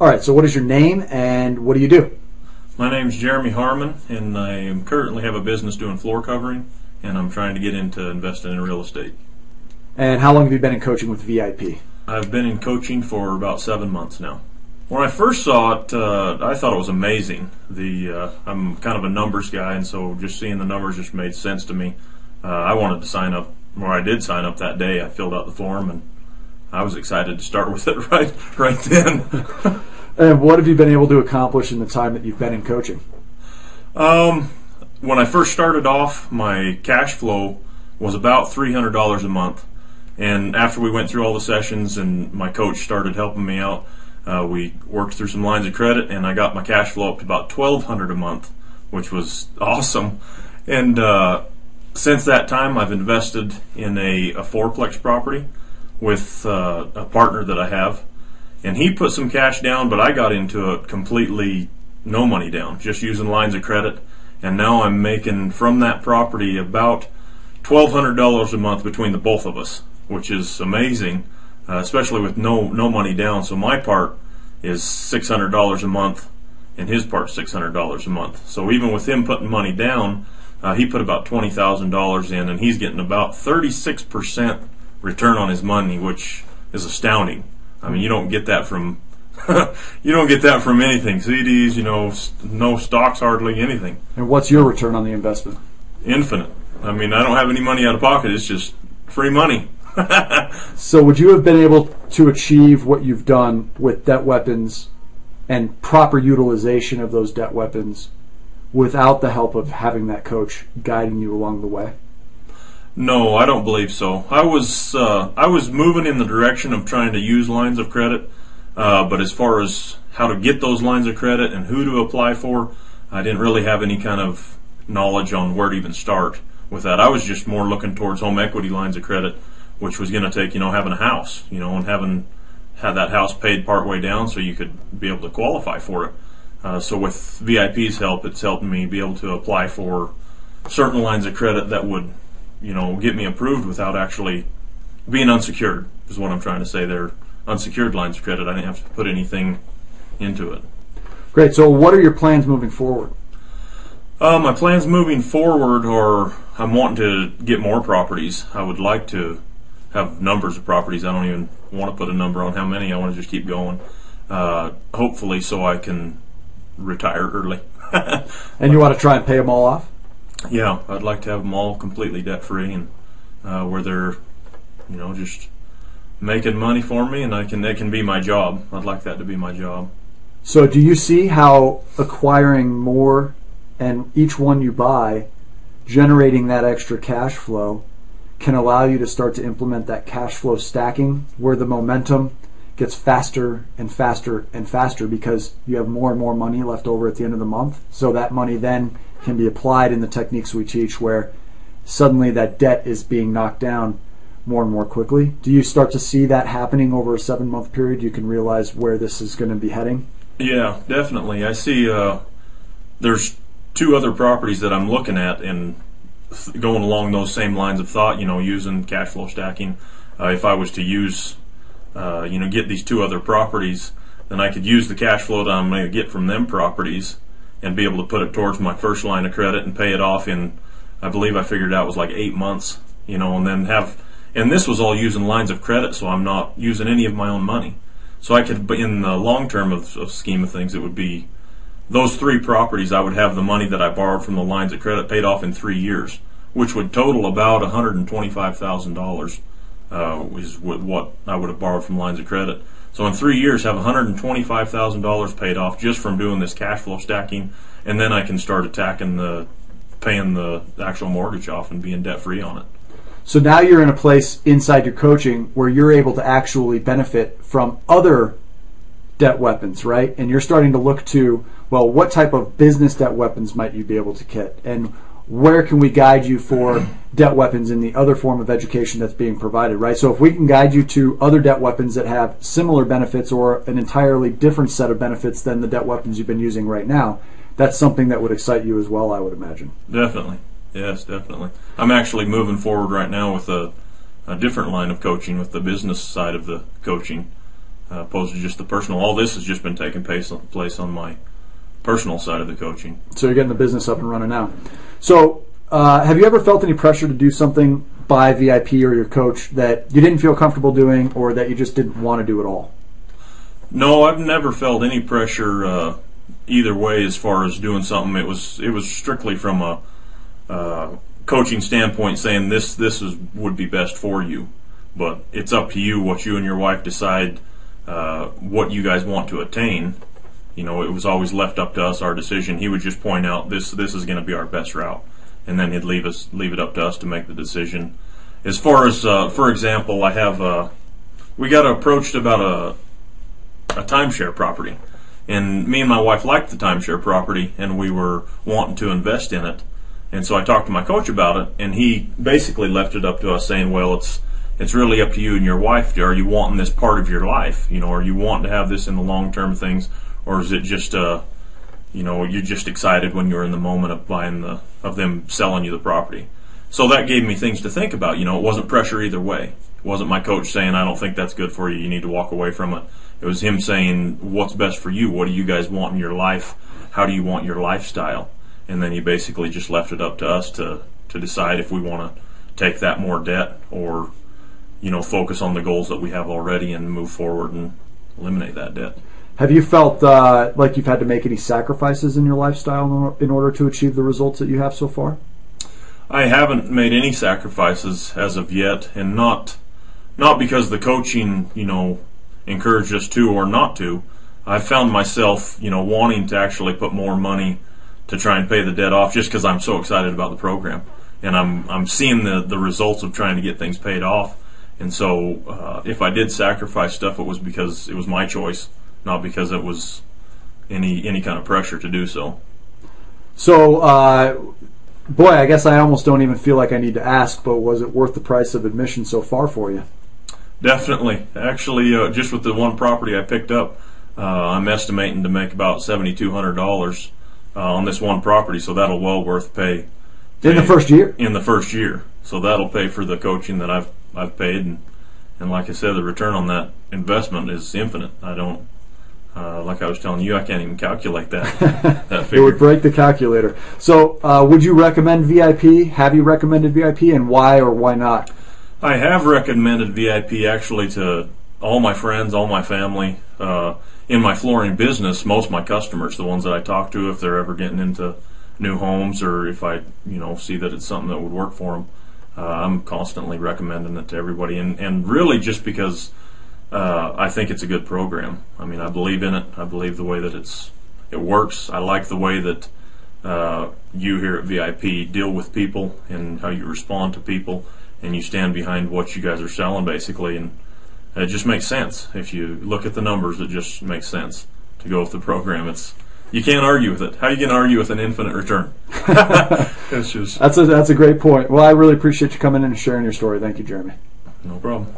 All right, so what is your name and what do you do? My name's Jeremy Harman, and I currently have a business doing floor covering, and I'm trying to get into investing in real estate. And how long have you been in coaching with VIP? I've been in coaching for about 7 months now. When I first saw it, I thought it was amazing. I'm kind of a numbers guy, and so just seeing the numbers just made sense to me. I wanted to sign up, or I did sign up that day. I filled out the form, and I was excited to start with it right then. And what have you been able to accomplish in the time that you've been in coaching? When I first started off, my cash flow was about $300 a month. And after we went through all the sessions and my coach started helping me out, we worked through some lines of credit, and I got my cash flow up to about $1,200 a month, which was awesome. And since that time, I've invested in a fourplex property with a partner that I have. And he put some cash down, but I got into it completely no money down, just using lines of credit. And now I'm making from that property about $1,200 a month between the both of us, which is amazing, especially with no money down. So my part is $600 a month, and his part $600 a month. So even with him putting money down, he put about $20,000 in, and he's getting about 36% return on his money, which is astounding. I mean, you don't get that from anything. CDs, no stocks, hardly anything. And what's your return on the investment? Infinite. I mean, I don't have any money out of pocket. It's just free money. So would you have been able to achieve what you've done with debt weapons and proper utilization of those debt weapons without the help of having that coach guiding you along the way? No, I don't believe so. I was moving in the direction of trying to use lines of credit, but as far as how to get those lines of credit and who to apply for, I didn't really have any kind of knowledge on where to even start with that. I was just more looking towards home equity lines of credit, which was going to take, having a house, and having had that house paid part way down so you could be able to qualify for it. So with VIP's help, it's helped me be able to apply for certain lines of credit that would get me approved without actually being unsecured, is what I'm trying to say. They're unsecured lines of credit. I didn't have to put anything into it. Great. So what are your plans moving forward? My plans moving forward are I'm wanting to get more properties. I would like to have numbers of properties. I don't even want to put a number on how many. I want to just keep going. Hopefully so I can retire early. And you want to try and pay them all off? Yeah, I'd like to have them all completely debt-free, and where they're, just making money for me, and that can be my job. I'd like that to be my job. So do you see how acquiring more and each one you buy, generating that extra cash flow, can allow you to start to implement that cash flow stacking, where the momentum gets faster and faster and faster because you have more and more money left over at the end of the month? So that money then can be applied in the techniques we teach, where suddenly that debt is being knocked down more and more quickly. Do you start to see that happening over a 7-month period? You can realize where this is going to be heading? Yeah, definitely. I see there's 2 other properties that I'm looking at and going along those same lines of thought, using cash flow stacking. If I was to use, get these 2 other properties, then I could use the cash flow that I'm going to get from them properties and be able to put it towards my first line of credit and pay it off in, I believe I figured out it was like 8 months, and then and this was all using lines of credit, so I'm not using any of my own money. So I could, in the long term of scheme of things, it would be those 3 properties. I would have the money that I borrowed from the lines of credit paid off in 3 years, which would total about $125,000 is what I would have borrowed from lines of credit. So in 3 years, have $125,000 paid off just from doing this cash flow stacking, and then I can start paying the actual mortgage off and being debt free on it. So now you're in a place inside your coaching where you're able to actually benefit from other debt weapons, right? And you're starting to look to, well, what type of business debt weapons might you be able to get, and where can we guide you for debt weapons in the other form of education that's being provided, right? So if we can guide you to other debt weapons that have similar benefits or an entirely different set of benefits than the debt weapons you've been using right now, that's something that would excite you as well, I would imagine. Definitely. Yes, definitely. I'm actually moving forward right now with a different line of coaching, with the business side of the coaching. opposed to just the personal. All this has just been taking place on my personal side of the coaching. So you're getting the business up and running now. So have you ever felt any pressure to do something by VIP or your coach that you didn't feel comfortable doing, or that you just didn't want to do at all? No, I've never felt any pressure either way as far as doing something. It was strictly from a coaching standpoint, saying this would be best for you, but it's up to you what you and your wife decide what you guys want to attain. It was always left up to us, our decision. He would just point out this is going to be our best route, and then he'd leave it up to us to make the decision. As far as, for example, we got approached about a timeshare property, and me and my wife liked the timeshare property, and we were wanting to invest in it. And so I talked to my coach about it, and he basically left it up to us, saying, well, it's really up to you and your wife. Are you wanting this part of your life? Are you wanting to have this in the long-term things, or is it just you're just excited when you're in the moment of them selling you the property? So that gave me things to think about. It wasn't pressure either way. It wasn't my coach saying, I don't think that's good for you, you need to walk away from it. It was him saying, what's best for you? What do you guys want in your life? How do you want your lifestyle? And then he basically just left it up to us to decide if we want to take that more debt, or focus on the goals that we have already and move forward and eliminate that debt. Have you felt like you've had to make any sacrifices in your lifestyle in order to achieve the results that you have so far? I haven't made any sacrifices as of yet, and not because the coaching encouraged us to or not to. I found myself wanting to actually put more money to try and pay the debt off, just because I'm so excited about the program, and I'm seeing the results of trying to get things paid off. And so if I did sacrifice stuff, it was because it was my choice, not because it was any kind of pressure to do so. So boy, I guess I almost don't even feel like I need to ask, but was it worth the price of admission so far for you? Definitely. Actually, just with the one property I picked up, I'm estimating to make about $7,200 on this one property, so that'll well worth pay. In the first year? In the first year. So that'll pay for the coaching that I've paid, and like I said, the return on that investment is infinite. I don't, like I was telling you, I can't even calculate that figure. It would break the calculator. So would you recommend VIP? Have you recommended VIP, and why or why not? I have recommended VIP actually to all my friends, all my family. In my flooring business, most of my customers, the ones that I talk to, if they're ever getting into new homes, or if I see that it's something that would work for them, I'm constantly recommending it to everybody, and really just because I think it's a good program. I mean, I believe in it. I believe the way that it works. I like the way that you here at VIP deal with people and how you respond to people, and you stand behind what you guys are selling, basically, and it just makes sense. If you look at the numbers, it just makes sense to go with the program. You can't argue with it. How are you going to argue with an infinite return? It's just that's a great point. Well, I really appreciate you coming in and sharing your story. Thank you, Jeremy. No problem.